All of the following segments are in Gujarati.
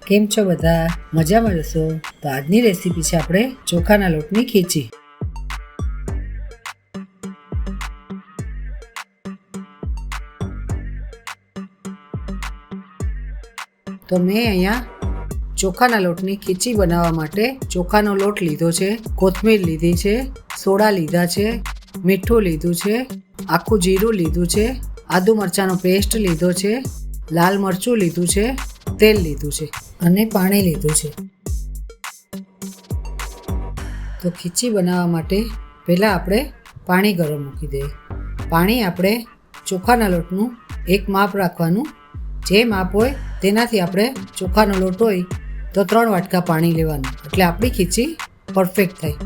કેમ છો બધા? મજામાં જશો? તો આજની રેસીપી છે આપણે ચોખાના લોટની ખીચી. તો મેં અહીંયા ચોખાના લોટની ખીચી બનાવવા માટે ચોખાનો લોટ લીધો છે, કોથમીર લીધી છે, સોડા લીધા છે, મીઠું લીધું છે, આખું જીરું લીધું છે, આદુ મરચાંનો પેસ્ટ લીધો છે, લાલ મરચું લીધું છે, તેલ લીધું છે અને પાણી લીધું છે. તો ખીચી બનાવવા માટે પહેલાં આપણે પાણી ગરમ મૂકી દઈએ. પાણી આપણે ચોખાના લોટનું એક માપ રાખવાનું. જે માપ હોય તેનાથી આપણે ચોખાનો લોટ હોય તો 3 વાટકા પાણી લેવાનું, એટલે આપણી ખીચી પરફેક્ટ થાય.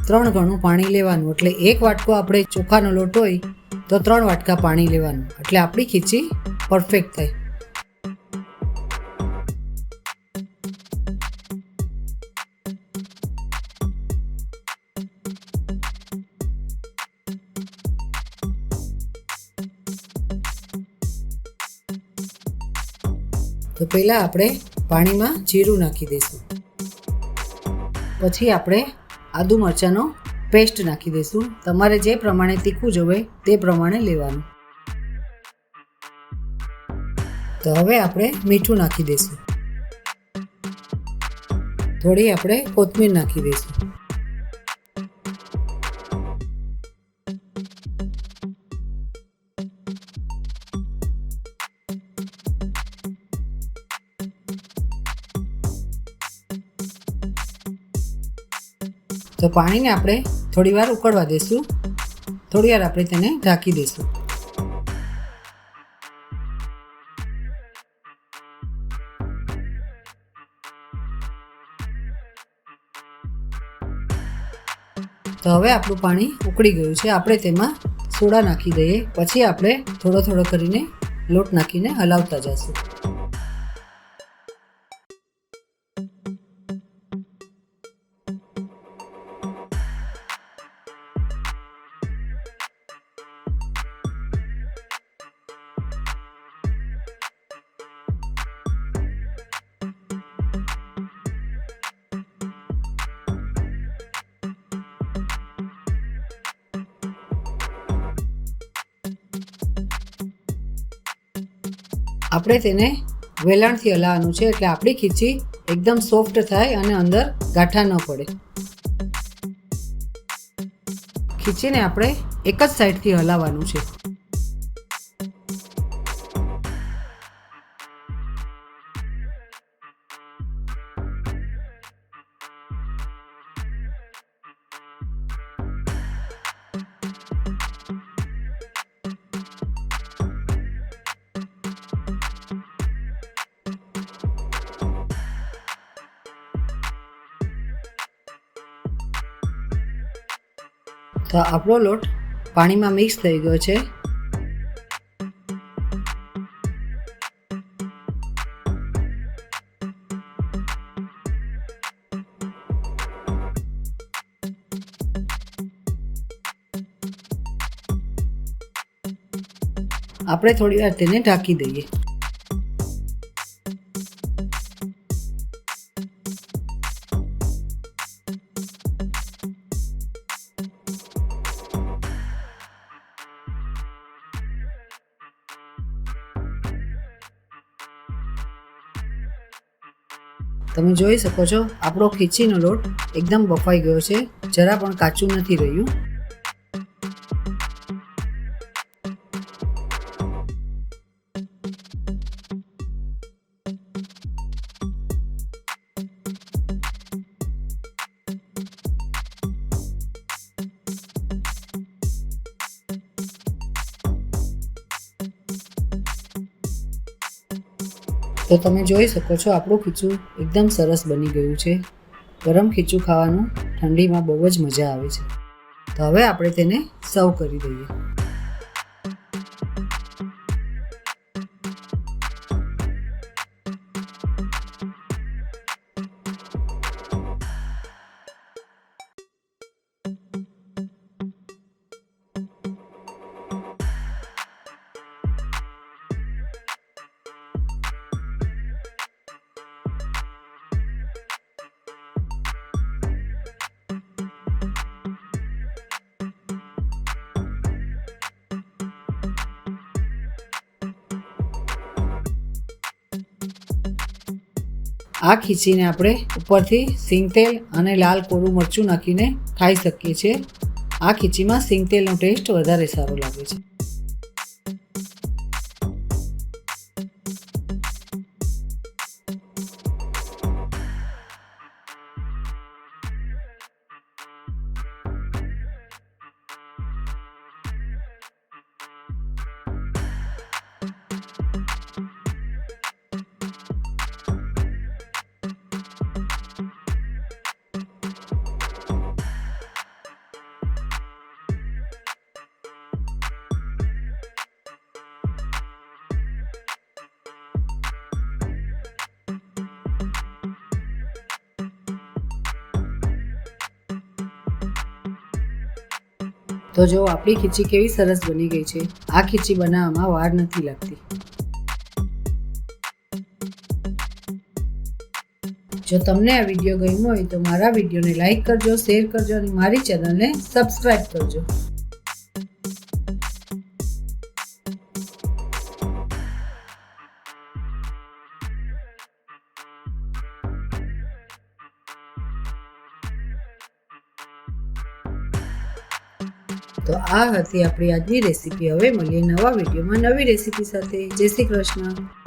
ત્રણ ગણું પાણી લેવાનું, એટલે 1 વાટકો આપણે ચોખાનો લોટ હોય તો 3 વાટકા પાણી લેવાનું, એટલે આપણી ખીચી પરફેક્ટ થાય. તો પહેલાં આપણે પાણીમાં જીરું નાખી દઈશું. પછી આપણે આદુ મરચાંનો પેસ્ટ નાખી દઈશું. તમારે જે પ્રમાણે તીખું જોવે તે પ્રમાણે લેવાનું. તો હવે આપણે મીઠું નાખી દઈશું. થોડી આપણે કોથમીર નાખી દઈશું. તો પાણીને આપણે થોડી વાર ઉકળવા દઈશું. થોડી વાર આપણે તેને ઢાંકી દઈશું. તો હવે આપણું પાણી ઉકળી ગયું છે. આપણે તેમાં સોડા નાખી દઈએ. પછી આપણે થોડો થોડો કરીને લોટ નાખીને હલાવતા જઈશું. આપણે તેને વેલણથી હલાવવાનું છે, એટલે આપણી ખીચી એકદમ સોફ્ટ થાય અને અંદર ગાંઠા ન પડે. ખીચીને આપણે એક જ સાઈડથી હલાવવાનું છે. તો આપણો લોટ પાણીમાં મિક્સ થઈ ગયો છે. આપણે થોડી વાર તેને ઢાંકી દઈએ. તમે જોઈ શકો છો આપણો ખીચીનો લોટ એકદમ બફાઈ ગયો છે. જરા પણ કાચું નથી રહ્યું. તો તમે જોઈ શકો છો આપણું ખીચું એકદમ સરસ બની ગયું છે. ગરમ ખીચું ખાવાનું ઠંડીમાં બહુ જ મજા આવે છે. તો હવે આપણે તેને સર્વ કરી દઈએ. આ ખીચીને આપણે ઉપરથી સિંગ તેલ અને લાલ કોરું મરચું નાખીને ખાઈ શકીએ છીએ. આ ખીચીમાં સિંગ તેલનો ટેસ્ટ વધારે સારો લાગે છે. તો જો આપણી ખીચી કેવી સરસ બની ગઈ છે. આ ખીચી બનાવવામાં વાર નથી લાગતી. જો તમને આ વિડીયો ગમ્યો હોય તો મારા વિડીયોને લાઈક કરજો, શેર કરજો અને મારી ચેનલને સબસ્ક્રાઈબ કરજો. તો આ હતી આપણી આજની રેસીપી. હવે મળીએ નવા વિડીયોમાં નવી રેસીપી સાથે. જય શ્રી કૃષ્ણ.